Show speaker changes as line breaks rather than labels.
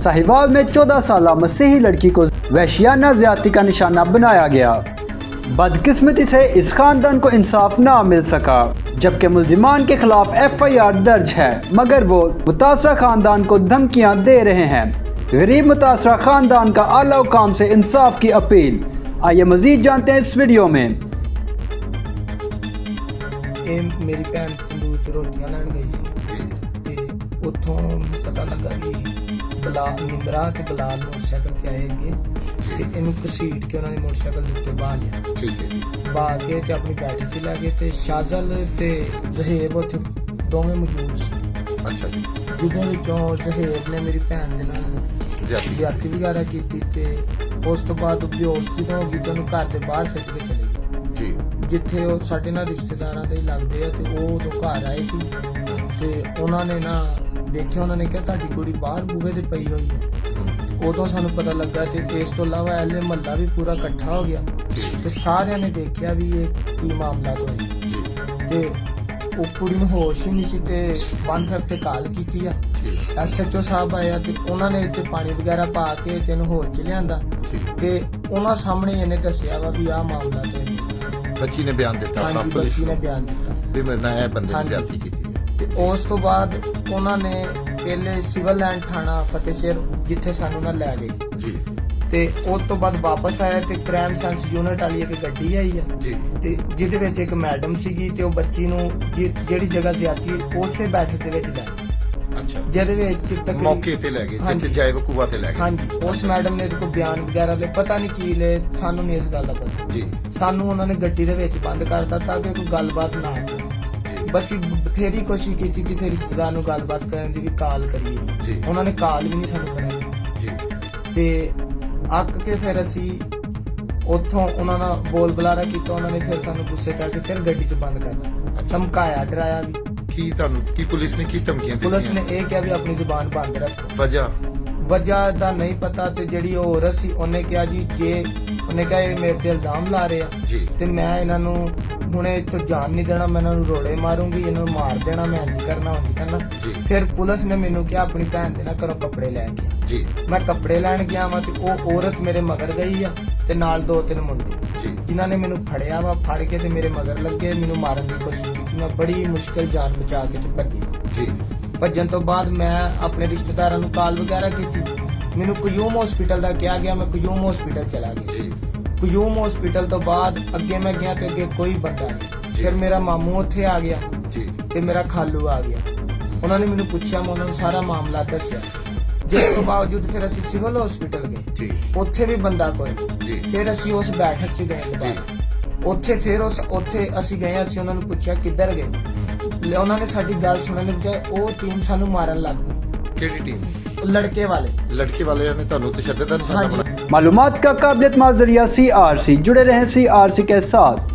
साहिवाल में 14 साल मसीही लड़की को वहशियाना ज्यादती का निशाना बनाया गया। बदकिस्मती से इस खानदान को इंसाफ ना मिल सका, जबकि मुल्जिमान के खिलाफ FIR दर्ज है, मगर वो मुतासरा खानदान को धमकियां दे रहे हैं। गरीब मुतासरा खानदान का आला हुकाम से इंसाफ की अपील। आइए मजीद जानते हैं इस वीडियो में।
मेरी भैन तंदूर च रोटियां लैन गई सी ते उत्थों पता लगा कि बलाल निंद्रा ते बलाल मोटरसाइकिल ते आए अगे ते इनू घसीट के उन्होंने मोटरसाइकिल के उत्ते बाह लिया। बाह के ते अपनी बैठी च लै गए ते शाजल ते जहेब उत्थे दोवें मौजूद सी।
अच्छा जी।
जिहदे विचों जहेब ने मेरी भैन दे नाल ज्यादती वगैरह कीती ते उस तो बाद बेहोश जिद्दां हो गई ते उन्हूं घर दे बाहर सੱਟ के चले गए
जी।
ਜਿੱਥੇ ਉਹ ਸਾਡੇ ਨਾਲ ਰਿਸ਼ਤੇਦਾਰਾਂ ਦੇ ਲੱਗਦੇ ਆ ਤੇ ਉਹ ਉਦੋਂ ਘਰ ਆਏ ਸੀ ਤੇ ਉਹਨਾਂ ਨੇ ਨਾ ਦੇਖਿਆ, ਉਹਨਾਂ ਨੇ ਕਿਹਾ ਤੁਹਾਡੀ ਕੁੜੀ ਬਾਹਰ ਬੂਹੇ ਤੇ ਪਈ ਹੋਈ ਹੈ। ਉਦੋਂ ਸਾਨੂੰ ਪਤਾ ਲੱਗਾ ਤੇ ਇਸ ਤੋਂ ਇਲਾਵਾ ਐਲੇ ਮਹੱਲਾ ਵੀ ਪੂਰਾ ਇਕੱਠਾ ਹੋ ਗਿਆ ਤੇ ਸਾਰਿਆਂ ਨੇ ਦੇਖਿਆ ਵੀ ਇਹ ਕੀ ਮਾਮਲਾ ਹੋਇਆ ਤੇ ਉਹ ਕੁੜੀ ਨੂੰ ਹੋਸ਼ ਹੀ ਨਹੀਂ ਸੀ ਤੇ 155 ਤੇ ਕਾਲ ਕੀਤੀ ਆ। SHO ਸਾਹਿਬ ਆਇਆ ਤੇ ਉਹਨਾਂ ਨੇ ਇੱਥੇ ਪਾਣੀ ਵਗੈਰਾ ਪਾ ਕੇ ਤੈਨੂੰ ਹੋਸ਼ ਚ ਲਿਆਂਦਾ ਤੇ ਉਹਨਾਂ ਸਾਹਮਣੇ ਇਹਨੇ ਦੱਸਿਆ ਵਾ ਵੀ ਆਹ ਮਾਮਲਾ ਤੇ
ਬੱਚੀ ਨੇ ਬਿਆਨ ਦਿੱਤਾ।
ਹਾਂਜੀ, ਬੱਚੀ ਨੇ ਬਿਆਨ ਦਿੱਤਾ
ਵੀ ਮੇਰੇ ਨਾਲ ਇਹ ਬੰਦੇ ਨੇ ਜ਼ਿਆਦਤੀ ਕੀਤੀ ਹੈ
ਤੇ ਉਸ ਤੋਂ ਬਾਅਦ ਉਹਨਾਂ ਨੇ ਪਹਿਲੇ ਸਿਵਲ ਲਾਈਨ ਥਾਣਾ ਫਤਿਹਸ਼ਹਿਰ ਜਿੱਥੇ ਸਾਨੂੰ ਨਾ ਲੈ ਗਏ
ਜੀ
ਤੇ ਉਸ ਤੋਂ ਬਾਅਦ ਵਾਪਸ ਆਇਆ ਤੇ ਕ੍ਰਾਈਮ ਸੈਂਸ ਯੂਨਿਟ ਵਾਲੀ ਇੱਕ ਗੱਡੀ ਆਈ ਆ
ਜੀ
ਤੇ ਜਿਹਦੇ ਵਿੱਚ ਇੱਕ ਮੈਡਮ ਸੀਗੀ ਤੇ ਉਹ ਬੱਚੀ ਨੂੰ ਜਿਹੜੀ ਜਗ੍ਹਾ ਜ਼ਿਆਦਤੀ ਉਸੇ ਬੈਠਕ ਦੇ ਵਿੱਚ ਲੈ ਗਏ।
ਅੱਛਾ।
ਜਿਹਦੇ ਵਿੱਚ
ਮੌਕੇ ਤੇ ਲੈ ਗਏ ਜਿੱਥੇ ਜਾਏ ਵਕੂਆ ਤੇ ਲੈ ਗਏ।
ਹਾਂਜੀ, ਉਸ ਮੈਡਮ ਨੇ ਦੇਖੋ ਬਿਆਨ ਵਗੈਰਾ ਲੈ ਪਤਾ ਨਹੀਂ ਕੀ ਲੈ, ਸਾਨੂੰ ਨਹੀਂ ਇਸ ਗੱਲ ਦਾ ਪਤਾ
ਜੀ।
ਸਾਨੂੰ ਉਹਨਾਂ ਨੇ ਗੱਡੀ ਦੇ ਵਿੱਚ ਬੰਦ ਕਰ ਦਿੱਤਾ ਤਾਂ ਕਿ ਕੋਈ ਗੱਲਬਾਤ ਨਾ ਹੋਵੇ। ਬਸ ਬਥੇਰੀ ਕੋਸ਼ਿਸ਼ ਕੀਤੀ ਕਿਸੇ ਰਿਸ਼ਤੇਦਾਰ ਨੂੰ ਗੱਲਬਾਤ ਕਰਨ ਦੀ ਵੀ ਕਾਲ ਕਰੀਏ,
ਜੀ।
ਉਹਨਾਂ ਨੇ ਕਾਲ ਵੀ ਨਹੀਂ ਸਾਨੂੰ ਕਰਾਈ
ਜੀ।
ਤੇ ਅੱਕ ਕੇ ਫਿਰ ਅਸੀਂ ਉੱਥੋਂ ਉਹਨਾਂ ਨਾਲ ਬੋਲ ਬੁਲਾਰਾ ਕੀਤਾ। ਉਹਨਾਂ ਨੇ ਫਿਰ ਸਾਨੂੰ ਗੁੱਸੇ ਚ ਆ ਕੇ ਫਿਰ ਗੱਡੀ 'ਚ ਬੰਦ ਕਰ ਦਿੱਤਾ, ਧਮਕਾਇਆ, ਡਰਾਇਆ ਵੀ।
ਕੀ ਤੁਹਾਨੂੰ ਕੀ ਪੁਲਿਸ ਨੇ ਕੀ ਧਮਕੀਆਂ ਦਿੱਤੀਆਂ?
ਪੁਲਿਸ ਨੇ ਇਹ ਕਿਹਾ ਵੀ ਆਪਣੀ ਜ਼ੁਬਾਨ ਬੰਦ ਰੱਖੋ।
ਵਜ੍ਹਾ
ਦਾ ਨਹੀਂ ਪਤਾ ਤੇ ਜਿਹੜੀ ਉਹ ਔਰਤ ਸੀ ਉਹਨੇ ਕਿਹਾ ਜੀ ਉਹਨੇ ਕਿਹਾ ਇਹ ਮੇਰੇ ਤੇ ਇਲਜ਼ਾਮ ਲਾ ਰਹੇ ਆ
ਜੀ
ਤੇ ਮੈਂ ਇਹਨਾਂ ਨੂੰ ਹੁਣੇ ਇੱਥੋਂ ਜਾਣ ਨਹੀਂ ਦੇਣਾ, ਮੈਂ ਇਹਨਾਂ ਨੂੰ ਰੋੜੇ ਮਾਰੂੰਗੀ, ਇਹਨਾਂ ਨੂੰ ਮਾਰ ਦੇਣਾ, ਮੈਂ ਇੰਜ ਕਰਨਾ। ਫਿਰ ਪੁਲਿਸ ਨੇ ਮੈਨੂੰ ਕਿਹਾ ਆਪਣੀ ਭੈਣ ਦੇ ਨਾਲ ਘਰੋਂ ਕੱਪੜੇ ਲੈ ਕੇ ਆ।
ਜੀ।
ਮੈਂ ਕੱਪੜੇ ਲੈਣ ਗਿਆ ਵਾ ਤੇ ਉਹ ਔਰਤ ਮੇਰੇ ਮਗਰ ਗਈ ਆ ਤੇ ਨਾਲ 2-3 ਮੁੰਡੇ ਜਿਨ੍ਹਾਂ ਨੇ ਮੈਨੂੰ ਫੜਿਆ ਵਾ, ਫੜ ਕੇ ਤੇ ਮੇਰੇ ਮਗਰ ਲੱਗੇ, ਮੈਨੂੰ ਮਾਰਨ ਦੀ ਕੋਸ਼ਿਸ਼ ਕੀਤੀ। ਮੈਂ ਬੜੀ ਮੁਸ਼ਕਿਲ ਜਾਨ ਬਚਾ ਕੇ ਤੇ ਭੱਜੀ ਜੀ। ਭੱਜਣ ਤੋਂ ਬਾਅਦ ਮੈਂ ਆਪਣੇ ਰਿਸ਼ਤੇਦਾਰਾਂ ਨੂੰ ਕਾਲ ਵਗੈਰਾ ਕੀਤੀ। ਮੈਨੂੰ ਕੁਯੂਮ ਹਸਪੀਟਲ ਦਾ ਕਿਹਾ ਗਿਆ, ਮੈਂ ਕੁਯੂਮ ਹਸਪੀਟਲ ਚਲਾ ਗਿਆ। ਕੁਯੂਮ ਹਸਪੀਟਲ ਤੋਂ ਬਾਅਦ ਅੱਗੇ ਮੈਂ ਗਿਆ ਤੇ ਅੱਗੇ ਕੋਈ ਬੰਦਾ ਨਹੀਂ। ਫਿਰ ਮੇਰਾ ਮਾਮੂ ਉੱਥੇ ਆ ਗਿਆ ਤੇ ਮੇਰਾ ਖਾਲੂ ਆ ਗਿਆ। ਉਹਨਾਂ ਨੇ ਮੈਨੂੰ ਪੁੱਛਿਆ, ਮੈਂ ਉਹਨਾਂ ਨੂੰ ਸਾਰਾ ਮਾਮਲਾ ਦੱਸਿਆ। ਜਿਸ ਤੋਂ ਬਾਵਜੂਦ ਫਿਰ ਅਸੀਂ ਸਿਵਲ ਹਸਪੀਟਲ ਗਏ, ਉੱਥੇ ਵੀ ਬੰਦਾ ਕੋਈ ਨਹੀਂ। ਫਿਰ ਅਸੀਂ ਉਸ ਬੈਠਕ 'ਚ ਗਏ ਦੁਬਾਰਾ। ਉੱਥੇ ਅਸੀਂ ਗਏ, ਅਸੀਂ ਉਹਨਾਂ ਨੂੰ ਪੁੱਛਿਆ ਕਿੱਧਰ ਗਏ। ਉਹਨਾਂ ਨੇ ਸਾਡੀ ਗੱਲ ਸੁਣਨ ਦੇ ਬਜਾਏ ਉਹ ਟੀਮ ਸਾਨੂੰ ਮਾਰਨ ਲੱਗ ਪਈ।
ਕਿਹੜੀ ਟੀਮ?
लड़के वाले
ने ਤੁਹਾਨੂੰ ਤਸ਼ੱਦਦ ਦਾ ਨਿਸ਼ਾਨਾ ਬਣਾਇਆ।
मालूमात का काबिलियत जरिया CRC जुड़े रहें CRC के साथ।